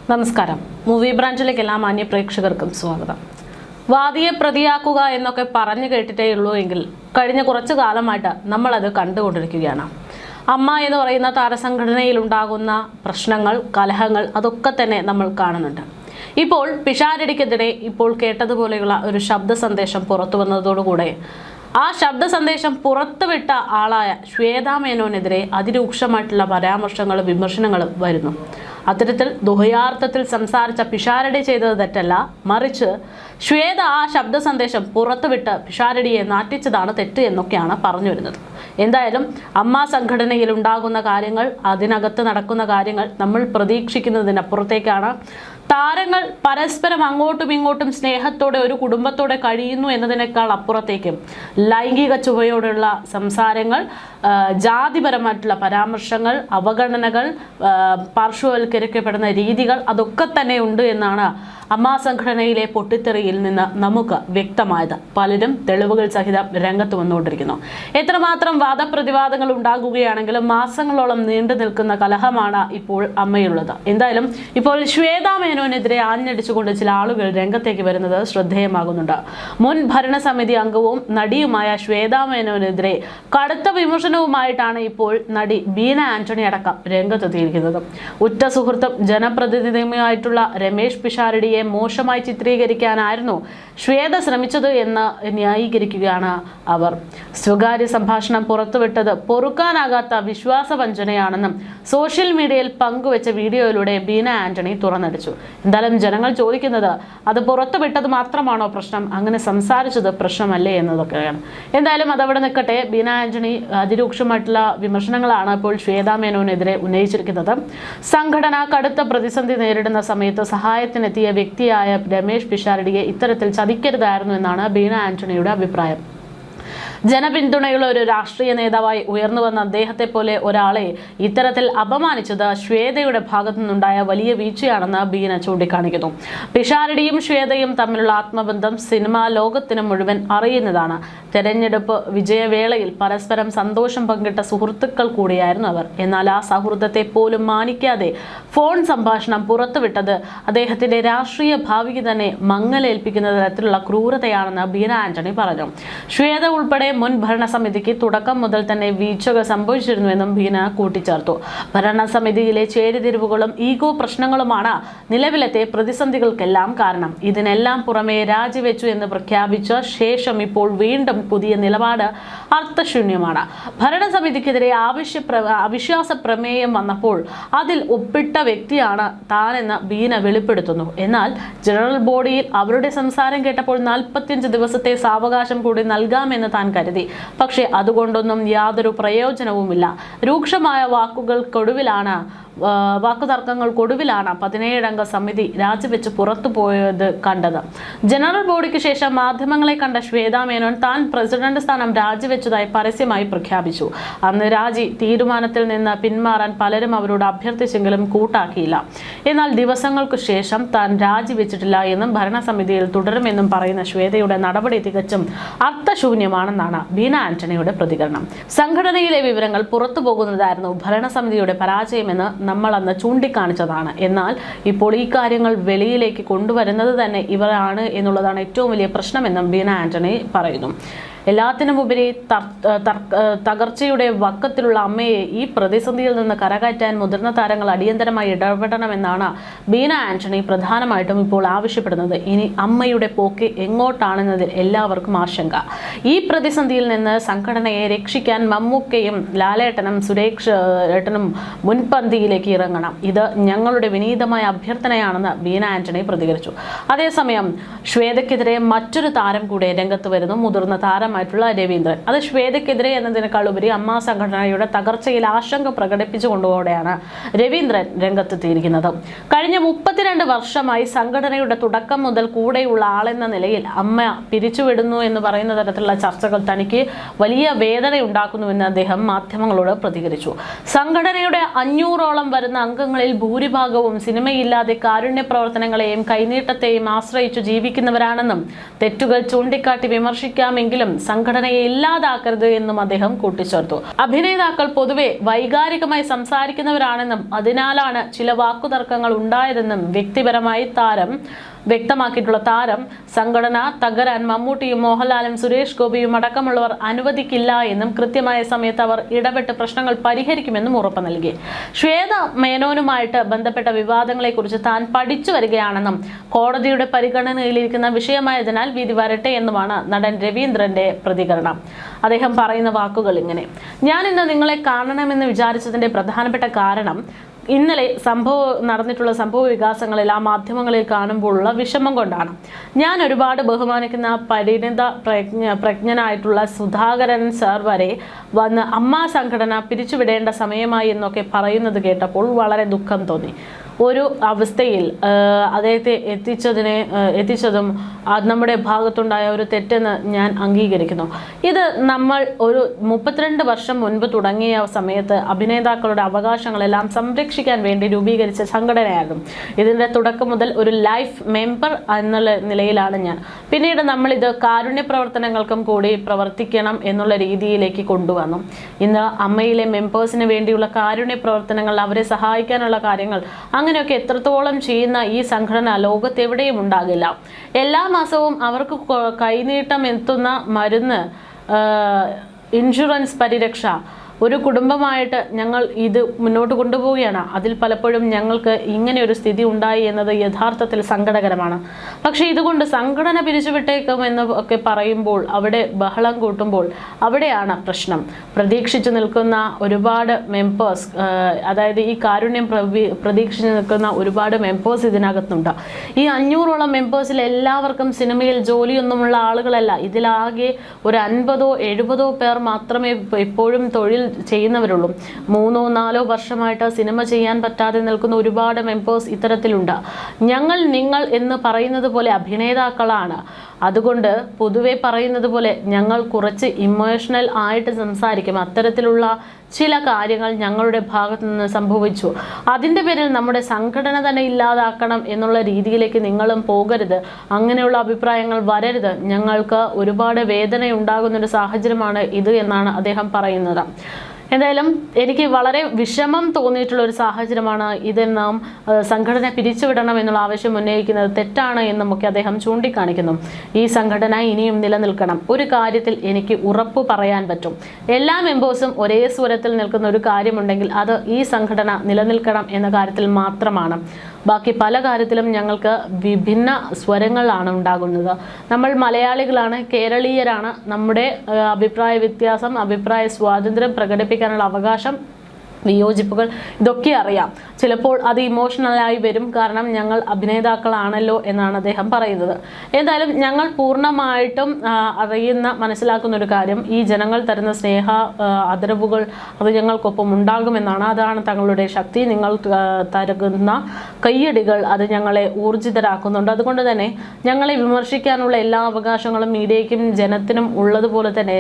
നമസ്കാരം. മൂവി ബ്രാഞ്ചിലേക്ക് എല്ലാ മാന്യ പ്രേക്ഷകർക്കും സ്വാഗതം. വാദിയെ പ്രതിയാക്കുക എന്നൊക്കെ പറഞ്ഞു കേട്ടിട്ടേ ഉള്ളൂ എങ്കിൽ കഴിഞ്ഞ കുറച്ചു കാലമായിട്ട് നമ്മളത് കണ്ടുകൊണ്ടിരിക്കുകയാണ്. അമ്മ എന്ന് പറയുന്ന താരസംഘടനയിൽ ഉണ്ടാകുന്ന പ്രശ്നങ്ങൾ, കലഹങ്ങൾ അതൊക്കെ തന്നെ നമ്മൾ കാണുന്നുണ്ട്. ഇപ്പോൾ പിഷാരടിക്കെതിരെ ഇപ്പോൾ കേട്ടതുപോലെയുള്ള ഒരു ശബ്ദ സന്ദേശം പുറത്തു വന്നതോടുകൂടെ ആ ശബ്ദ സന്ദേശം പുറത്തുവിട്ട ആളായ ശ്വേതാ മേനോനെതിരെ അതിരൂക്ഷമായിട്ടുള്ള പരാമർശങ്ങളും വിമർശനങ്ങളും വരുന്നു. അത്തരത്തിൽ ദുഹയാർത്ഥത്തിൽ സംസാരിച്ച പിഷാരടി ചെയ്തത് തെറ്റല്ല, മറിച്ച് ശ്വേത ആ ശബ്ദ സന്ദേശം പുറത്തുവിട്ട് പിഷാരടിയെ നാറ്റിച്ചതാണ് തെറ്റ് എന്നൊക്കെയാണ് പറഞ്ഞു വരുന്നത്. എന്തായാലും അമ്മ സംഘടനയിൽ ഉണ്ടാകുന്ന കാര്യങ്ങൾ, അതിനകത്ത് നടക്കുന്ന കാര്യങ്ങൾ നമ്മൾ പ്രതീക്ഷിക്കുന്നതിനപ്പുറത്തേക്കാണ്. താരങ്ങൾ പരസ്പരം അങ്ങോട്ടും ഇങ്ങോട്ടും സ്നേഹത്തോടെ ഒരു കുടുംബത്തോടെ കഴിയുന്നു എന്നതിനേക്കാൾ അപ്പുറത്തേക്കും ലൈംഗിക ചുവയോടുള്ള സംസാരങ്ങൾ, ജാതിപരമായിട്ടുള്ള പരാമർശങ്ങൾ, അവഗണനകൾ, പാർശ്വവൽക്കരിക്കപ്പെടുന്ന രീതികൾ അതൊക്കെ തന്നെ ഉണ്ട് എന്നാണ് അമ്മ സംഘടനയിലെ പൊട്ടിത്തെറിയിൽ നിന്ന് നമുക്ക് വ്യക്തമായത്. പലരും തെളിവുകൾ സഹിതം രംഗത്ത് വന്നുകൊണ്ടിരിക്കുന്നു. എത്രമാത്രം വാദപ്രതിവാദങ്ങൾ ഉണ്ടാകുകയാണെങ്കിലും മാസങ്ങളോളം നീണ്ടു നിൽക്കുന്ന കലഹമാണ് ഇപ്പോൾ അമ്മയിലുള്ളത്. എന്തായാലും ഇപ്പോൾ ശ്വേതാ മേനോനെതിരെ ആഞ്ഞടിച്ചുകൊണ്ട് ചില ആളുകൾ രംഗത്തേക്ക് വരുന്നത് ശ്രദ്ധേയമാകുന്നുണ്ട്. മുൻ ഭരണസമിതി അംഗവും നടിയുമായ ശ്വേതാ മേനോനെതിരെ കടുത്ത വിമർശനവുമായിട്ടാണ് ഇപ്പോൾ നടി ബീന ആന്റണി അടക്കം രംഗത്തെത്തിയിരിക്കുന്നത്. ഉറ്റ സുഹൃത്തും ജനപ്രതിനിധിയുമായിട്ടുള്ള രമേശ് പിഷാരടിയെ മോശമായി ചിത്രീകരിക്കാനായിരുന്നു ശ്വേത ശ്രമിച്ചത് എന്ന് ന്യായീകരിക്കുകയാണ് അവർ. സ്വകാര്യ സംഭാഷണം പുറത്തുവിട്ടത് പൊറുക്കാനാകാത്ത വിശ്വാസവഞ്ചനയാണെന്നും സോഷ്യൽ മീഡിയയിൽ പങ്കുവെച്ച വീഡിയോയിലൂടെ ബീന ആന്റണി തുറന്നടിച്ചു. എന്തായാലും ജനങ്ങൾ ചോദിക്കുന്നത്, അത് പുറത്തുവിട്ടത് മാത്രമാണോ പ്രശ്നം, അങ്ങനെ സംസാരിച്ചത് പ്രശ്നമല്ലേ എന്നതൊക്കെയാണ്. എന്തായാലും അതവിടെ നിൽക്കട്ടെ. ബീന ആന്റണി അതിരൂക്ഷമായിട്ടുള്ള വിമർശനങ്ങളാണ് ഇപ്പോൾ ശ്വേതാ മേനോനെതിരെ ഉന്നയിച്ചിരിക്കുന്നത്. സംഘടന കടുത്ത പ്രതിസന്ധി നേരിടുന്ന സമയത്ത് സഹായത്തിനെത്തിയ വ്യക്തിയായ രമേശ് പിഷാരടിയെ ഇത്തരത്തിൽ ചതിക്കരുതായിരുന്നു എന്നാണ് ബീന ആന്റണിയുടെ അഭിപ്രായം. ജനപിന്തുണയുള്ള ഒരു രാഷ്ട്രീയ നേതാവായി ഉയർന്നു വന്ന അദ്ദേഹത്തെ പോലെ ഒരാളെ ഇത്തരത്തിൽ അപമാനിച്ചത് ശ്വേതയുടെ ഭാഗത്തു നിന്നുണ്ടായ വലിയ വീഴ്ചയാണെന്ന് ബീന ചൂണ്ടിക്കാണിക്കുന്നു. പിഷാരടിയും ശ്വേതയും തമ്മിലുള്ള ആത്മബന്ധം സിനിമാ ലോകത്തിന് മുഴുവൻ അറിയുന്നതാണ്. തെരഞ്ഞെടുപ്പ് വിജയവേളയിൽ പരസ്പരം സന്തോഷം പങ്കിട്ട സുഹൃത്തുക്കൾ കൂടിയായിരുന്നു അവർ. എന്നാൽ ആ സൗഹൃദത്തെ പോലും മാനിക്കാതെ ഫോൺ സംഭാഷണം പുറത്തുവിട്ടത് അദ്ദേഹത്തിന്റെ രാഷ്ട്രീയ ഭാവിക്ക് തന്നെ മങ്ങലേൽപ്പിക്കുന്ന തരത്തിലുള്ള ക്രൂരതയാണെന്ന് ബീന ആന്റണി പറഞ്ഞു. ശ്വേത ഉൾപ്പെടെ മുൻ ഭരണസമിതിക്ക് തുടക്കം മുതൽ തന്നെ വീഴ്ചകൾ സംഭവിച്ചിരുന്നുവെന്നും ബീന കൂട്ടിച്ചേർത്തു. ഭരണസമിതിയിലെ ചേരിതിരിവുകളും ഈഗോ പ്രശ്നങ്ങളുമാണ് നിലവിലത്തെ പ്രതിസന്ധികൾക്കെല്ലാം കാരണം. ഇതിനെല്ലാം പുറമെ രാജിവെച്ചു എന്ന് പ്രഖ്യാപിച്ച ശേഷം ഇപ്പോൾ വീണ്ടും പുതിയ നിലപാട് അർത്ഥശൂന്യമാണ്. ഭരണസമിതിക്കെതിരെ അവിശ്വാസ പ്രമേയം വന്നപ്പോൾ അതിൽ ഒപ്പിട്ട വ്യക്തിയാണ് താനെന്ന് ബീന വെളിപ്പെടുത്തുന്നു. എന്നാൽ ജനറൽ ബോഡിയിൽ അവരുടെ സംസാരം കേട്ടപ്പോൾ 45 ദിവസത്തെ സാവകാശം കൂടി നൽകാമെന്ന് താൻ കരുതി. പക്ഷേ അതുകൊണ്ടൊന്നും യാതൊരു പ്രയോജനവുമില്ല. രൂക്ഷമായ വാക്കുതർക്കങ്ങൾക്കൊടുവിലാണ് 17-അംഗ സമിതി രാജിവെച്ച് പുറത്തുപോയത് കണ്ടത്. ജനറൽ ബോഡിക്ക് ശേഷം മാധ്യമങ്ങളെ കണ്ട ശ്വേതാ മേനോൻ താൻ പ്രസിഡന്റ് സ്ഥാനം രാജിവെച്ചതായി പരസ്യമായി പ്രഖ്യാപിച്ചു. അന്ന് രാജി തീരുമാനത്തിൽ നിന്ന് പിന്മാറാൻ പലരും അവരോട് അഭ്യർത്ഥിച്ചെങ്കിലും കൂട്ടാക്കിയില്ല. എന്നാൽ ദിവസങ്ങൾക്ക് ശേഷം താൻ രാജിവെച്ചിട്ടില്ല എന്നും ഭരണസമിതിയിൽ തുടരുമെന്നും പറയുന്ന ശ്വേതയുടെ നടപടി തികച്ചും അർത്ഥശൂന്യമാണെന്നാണ് ബീന ആന്റണിയുടെ പ്രതികരണം. സംഘടനയിലെ വിവരങ്ങൾ പുറത്തു പോകുന്നതായിരുന്നു ഭരണസമിതിയുടെ പരാജയമെന്ന് നമ്മൾ അന്ന് ചൂണ്ടിക്കാണിച്ചതാണ്. എന്നാൽ ഇപ്പോൾ ഈ കാര്യങ്ങൾ വെളിയിലേക്ക് കൊണ്ടുവരുന്നത് തന്നെ ഇവരാണ് എന്നുള്ളതാണ് ഏറ്റവും വലിയ പ്രശ്നമെന്നും ബീന ആന്റണി പറയുന്നു. എല്ലാത്തിനുമുപരി തകർച്ചയുടെ വക്കത്തിലുള്ള അമ്മയെ ഈ പ്രതിസന്ധിയിൽ നിന്ന് കരകയറ്റാൻ മുതിർന്ന താരങ്ങൾ അടിയന്തരമായി ഇടപെടണമെന്നാണ് ബീന ആന്റണി പ്രധാനമായിട്ടും ഇപ്പോൾ ആവശ്യപ്പെടുന്നത്. ഇനി അമ്മയുടെ പോക്ക് എങ്ങോട്ടാണെന്നതിൽ എല്ലാവർക്കും ആശങ്ക. ഈ പ്രതിസന്ധിയിൽ നിന്ന് സംഘടനയെ രക്ഷിക്കാൻ മമ്മൂക്കയും ലാലേട്ടനും സുരേഷ് ഏട്ടനും മുൻപന്തിയിലേക്ക് ഇറങ്ങണം. ഇത് ഞങ്ങളുടെ വിനീതമായ അഭ്യർത്ഥനയാണെന്ന് ബീന ആന്റണി പ്രതികരിച്ചു. അതേസമയം ശ്വേതയ്ക്കെതിരെ മറ്റൊരു താരം കൂടെ രംഗത്ത് വരുന്നു, മുതിർന്ന താരം രവീന്ദ്രൻ. അത് ശ്വേതയ്ക്കെതിരെ എന്നതിനേക്കാൾ ഉപരി അമ്മ സംഘടനയുടെ തകർച്ചയിൽ ആശങ്ക പ്രകടിപ്പിച്ചുകൊണ്ടുകൂടെയാണ് രവീന്ദ്രൻ രംഗത്തെത്തിയിരിക്കുന്നത്. കഴിഞ്ഞ 32 വർഷമായി സംഘടനയുടെ തുടക്കം മുതൽ കൂടെയുള്ള ആളെന്ന നിലയിൽ അമ്മ പിരിച്ചുവിടുന്നു എന്ന് പറയുന്ന തരത്തിലുള്ള ചർച്ചകൾ തനിക്ക് വലിയ വേദന ഉണ്ടാക്കുന്നുവെന്ന് അദ്ദേഹം മാധ്യമങ്ങളോട് പ്രതികരിച്ചു. സംഘടനയുടെ 500ഓളം വരുന്ന അംഗങ്ങളിൽ ഭൂരിഭാഗവും സിനിമയില്ലാതെ കാരുണ്യ പ്രവർത്തനങ്ങളെയും കൈനീട്ടത്തെയും ആശ്രയിച്ചു ജീവിക്കുന്നവരാണെന്നും തെറ്റുകൾ ചൂണ്ടിക്കാട്ടി വിമർശിക്കാമെങ്കിലും സംഘടനയെ ഇല്ലാതാക്കരുത് എന്നും അദ്ദേഹം കൂട്ടിച്ചേർത്തു. അഭിനേതാക്കൾ പൊതുവെ വൈകാരികമായി സംസാരിക്കുന്നവരാണെന്നും അതിനാലാണ് ചില വാക്കുതർക്കങ്ങൾ ഉണ്ടായതെന്നും വ്യക്തിപരമായി വ്യക്തമാക്കിയിട്ടുള്ള താരം സംഘടന തകരാൻ മമ്മൂട്ടിയും മോഹൻലാലും സുരേഷ് ഗോപിയും അടക്കമുള്ളവർ അനുവദിക്കില്ല എന്നും കൃത്യമായ സമയത്ത് അവർ ഇടപെട്ട് പ്രശ്നങ്ങൾ പരിഹരിക്കുമെന്നും ഉറപ്പ് നൽകി. ശ്വേത മേനോനുമായിട്ട് ബന്ധപ്പെട്ട വിവാദങ്ങളെക്കുറിച്ച് താൻ പഠിച്ചു വരികയാണെന്നും കോടതിയുടെ പരിഗണനയിലിരിക്കുന്ന വിഷയമായതിനാൽ വിധി വരട്ടെ എന്നുമാണ് നടൻ രവീന്ദ്രന്റെ പ്രതികരണം. അദ്ദേഹം പറയുന്ന വാക്കുകൾ ഇങ്ങനെ: ഞാൻ ഇന്ന് നിങ്ങളെ കാണണമെന്ന് വിചാരിച്ചതിന്റെ പ്രധാനപ്പെട്ട കാരണം ഇന്നലെ നടന്നിട്ടുള്ള സംഭവ വികാസങ്ങളെല്ലാം മാധ്യമങ്ങളിൽ കാണുമ്പോഴുള്ള വിഷമം കൊണ്ടാണ്. ഞാൻ ഒരുപാട് ബഹുമാനിക്കുന്ന പരിണിത പ്രജ്ഞനായിട്ടുള്ള സുധാകരൻ സാർ വരെ വന്ന് അമ്മാ സംഘടന പിരിച്ചുവിടേണ്ട സമയമായി എന്നൊക്കെ പറയുന്നത് കേട്ടപ്പോൾ വളരെ ദുഃഖം തോന്നി. ഒരു അവസ്ഥയിൽ അദ്ദേഹത്തെ എത്തിച്ചതും നമ്മുടെ ഭാഗത്തുണ്ടായ ഒരു തെറ്റെന്ന് ഞാൻ അംഗീകരിക്കുന്നു. ഇത് നമ്മൾ ഒരു 32 വർഷം മുൻപ് തുടങ്ങിയ സമയത്ത് അഭിനേതാക്കളുടെ അവകാശങ്ങളെല്ലാം സംരക്ഷിക്കാൻ വേണ്ടി രൂപീകരിച്ച സംഘടനയാകും. ഇതിൻ്റെ തുടക്കം മുതൽ ഒരു ലൈഫ് മെമ്പർ എന്നുള്ള നിലയിലാണ് ഞാൻ. പിന്നീട് നമ്മളിത് കാരുണ്യ പ്രവർത്തനങ്ങൾക്കും കൂടി പ്രവർത്തിക്കണം എന്നുള്ള രീതിയിലേക്ക് കൊണ്ടുവന്നു. ഇന്ന് അമ്മയിലെ മെമ്പേഴ്സിന് വേണ്ടിയുള്ള കാരുണ്യ പ്രവർത്തനങ്ങൾ, അവരെ സഹായിക്കാനുള്ള കാര്യങ്ങൾ, അങ്ങനെയൊക്കെ എത്രത്തോളം ചെയ്യുന്ന ഈ സംഘടന ലോകത്തെവിടെയും ഉണ്ടാകില്ല. എല്ലാ മാസവും അവർക്ക് കൈനീട്ടം എത്തുന്ന മരുന്ന്, ഇൻഷുറൻസ് പരിരക്ഷ, ഒരു കുടുംബമായിട്ട് ഞങ്ങൾ ഇത് മുന്നോട്ട് കൊണ്ടുപോവുകയാണ്. അതിൽ പലപ്പോഴും ഞങ്ങൾക്ക് ഇങ്ങനെ ഒരു സ്ഥിതി ഉണ്ടായി എന്നത് യഥാർത്ഥത്തിൽ സങ്കടകരമാണ്. പക്ഷേ ഇതുകൊണ്ട് സംഘടന പിരിച്ചുവിട്ടേക്കും എന്ന് ഒക്കെ പറയുമ്പോൾ, അവിടെ ബഹളം കൂട്ടുമ്പോൾ അവിടെയാണ് പ്രശ്നം. പ്രതീക്ഷിച്ചു നിൽക്കുന്ന ഒരുപാട് മെമ്പേഴ്സ്, അതായത് ഈ കാരുണ്യം പ്രതീക്ഷിച്ചു നിൽക്കുന്ന ഒരുപാട് മെമ്പേഴ്സ് ഇതിനകത്തുണ്ട്. ഈ 500ഓളം മെമ്പേഴ്സിൽ എല്ലാവർക്കും സിനിമയിൽ ജോലിയൊന്നുമുള്ള ആളുകളല്ല. ഇതിലാകെ ഒരു 50ഓ 70ഓ പേർ മാത്രമേ ഇപ്പോഴും തൊഴിൽ ചെയ്യുന്നവരുള്ളൂ. 3 or 4 വർഷമായിട്ട് സിനിമ ചെയ്യാൻ പറ്റാതെ നിൽക്കുന്ന ഒരുപാട് മെമ്പേഴ്സ് ഇത്തരത്തിലുണ്ട്. നിങ്ങൾ എന്ന് പറയുന്നത് പോലെ അഭിനേതാക്കളാണ്. അതുകൊണ്ട് പൊതുവെ പറയുന്നത് പോലെ ഞങ്ങൾ കുറച്ച് ഇമോഷണൽ ആയിട്ട് സംസാരിക്കും. അത്തരത്തിലുള്ള ചില കാര്യങ്ങൾ ഞങ്ങളുടെ ഭാഗത്തു നിന്ന് സംഭവിച്ചു. അതിൻ്റെ പേരിൽ നമ്മുടെ സംഘടന തന്നെ ഇല്ലാതാക്കണം എന്നുള്ള രീതിയിലേക്ക് നിങ്ങളും പോകരുത്. അങ്ങനെയുള്ള അഭിപ്രായങ്ങൾ വരരുത്. ഞങ്ങൾക്ക് ഒരുപാട് വേദന ഉണ്ടാകുന്നൊരു സാഹചര്യമാണ് ഇത് എന്നാണ് അദ്ദേഹം പറയുന്നത്. എന്തായാലും എനിക്ക് വളരെ വിഷമം തോന്നിയിട്ടുള്ള ഒരു സാഹചര്യമാണ് ഇതെന്നും സംഘടന പിരിച്ചുവിടണം എന്നുള്ള ആവശ്യം ഉന്നയിക്കുന്നത് തെറ്റാണ് എന്നുമൊക്കെ അദ്ദേഹം ചൂണ്ടിക്കാണിക്കുന്നു. ഈ സംഘടന ഇനിയും നിലനിൽക്കണം. ഒരു കാര്യത്തിൽ എനിക്ക് ഉറപ്പ് പറയാൻ പറ്റും. എല്ലാ മെമ്പേഴ്സും ഒരേ സ്വരത്തിൽ നിൽക്കുന്ന ഒരു കാര്യമുണ്ടെങ്കിൽ അത് ഈ സംഘടന നിലനിൽക്കണം എന്ന കാര്യത്തിൽ മാത്രമാണ്. ബാക്കി പല കാര്യത്തിലും ഞങ്ങൾക്ക് വിഭിന്ന സ്വരങ്ങളാണ് ഉണ്ടാകുന്നത്. നമ്മൾ മലയാളികളാണ്, കേരളീയരാണ്. നമ്മുടെ അഭിപ്രായ വ്യത്യാസം, അഭിപ്രായ സ്വാതന്ത്ര്യം പ്രകടിപ്പിക്കാനുള്ള അവകാശം, വിയോജിപ്പുകൾ ഇതൊക്കെ അറിയാം. ചിലപ്പോൾ അത് ഇമോഷണലായി വരും. കാരണം ഞങ്ങൾ അഭിനേതാക്കളാണല്ലോ എന്നാണ് അദ്ദേഹം പറയുന്നത്. എന്തായാലും ഞങ്ങൾ പൂർണ്ണമായിട്ടും മനസ്സിലാക്കുന്ന ഒരു കാര്യം, ഈ ജനങ്ങൾ തരുന്ന സ്നേഹ ആദരവുകൾ അത് ഞങ്ങൾക്കൊപ്പം ഉണ്ടാകുമെന്നാണ്. അതാണ് തങ്ങളുടെ ശക്തി. നിങ്ങൾ തരുന്ന കയ്യടികൾ അത് ഞങ്ങളെ ഊർജിതരാക്കുന്നുണ്ട്. അതുകൊണ്ട് തന്നെ ഞങ്ങളെ വിമർശിക്കാനുള്ള എല്ലാ അവകാശങ്ങളും മീഡിയയ്ക്കും ജനത്തിനും ഉള്ളതുപോലെ തന്നെ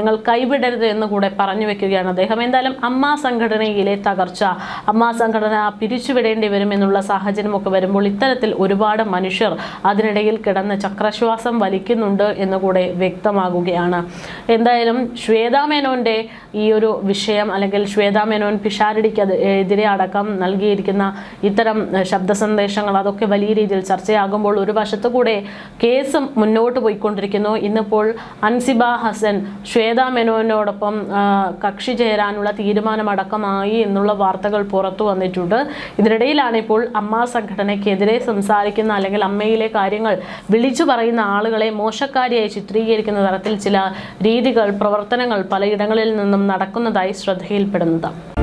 നിങ്ങൾ കൈവിടരുത് എന്ന് കൂടെ പറഞ്ഞു വെക്കുകയാണ് അദ്ദേഹം. എന്തായാലും അമ്മാ സംഘടനയിലെ തകർച്ച, അമ്മാ സംഘടന പിരിച്ചുവിടേണ്ടി വരുമെന്നുള്ള സാഹചര്യമൊക്കെ വരുമ്പോൾ ഇത്തരത്തിൽ ഒരുപാട് മനുഷ്യർ അതിനിടയിൽ കിടന്ന് ചക്രശ്വാസം വലിക്കുന്നുണ്ട് എന്നുകൂടെ വ്യക്തമാകുകയാണ്. എന്തായാലും ശ്വേതാ മേനോൻ്റെ ഈ ഒരു വിഷയം, അല്ലെങ്കിൽ ശ്വേതാ മേനോൻ പിഷാരടിക്കെതിരെ അടക്കം നൽകിയിരിക്കുന്ന ഇത്തരം ശബ്ദ സന്ദേശങ്ങൾ അതൊക്കെ വലിയ രീതിയിൽ ചർച്ചയാകുമ്പോൾ ഒരു വശത്തു കൂടെ കേസും മുന്നോട്ട് പോയിക്കൊണ്ടിരിക്കുന്നു. ഇന്നിപ്പോൾ അൻസിബ ഹസൻ ശ്വേതാ മേനോനോടൊപ്പം കക്ഷി ചേരാനുള്ള തീരുമാനമടക്കമായി എന്നുള്ള വാർത്തകൾ പുറത്തു വന്നിട്ടുണ്ട്. ഇതിനിടയിലാണ് ഇപ്പോൾ അമ്മാ സംഘടനയ്ക്കെതിരെ സംസാരിക്കുന്ന, അല്ലെങ്കിൽ അമ്മയിലെ കാര്യങ്ങൾ വിളിച്ചു പറയുന്ന ആളുകളെ മോശക്കാരിയായി ചിത്രീകരിക്കുന്ന തരത്തിൽ ചില രീതികൾ, പ്രവർത്തനങ്ങൾ പലയിടങ്ങളിൽ നിന്നും നടക്കുന്നതായി ശ്രദ്ധയിൽപ്പെടുന്നത്.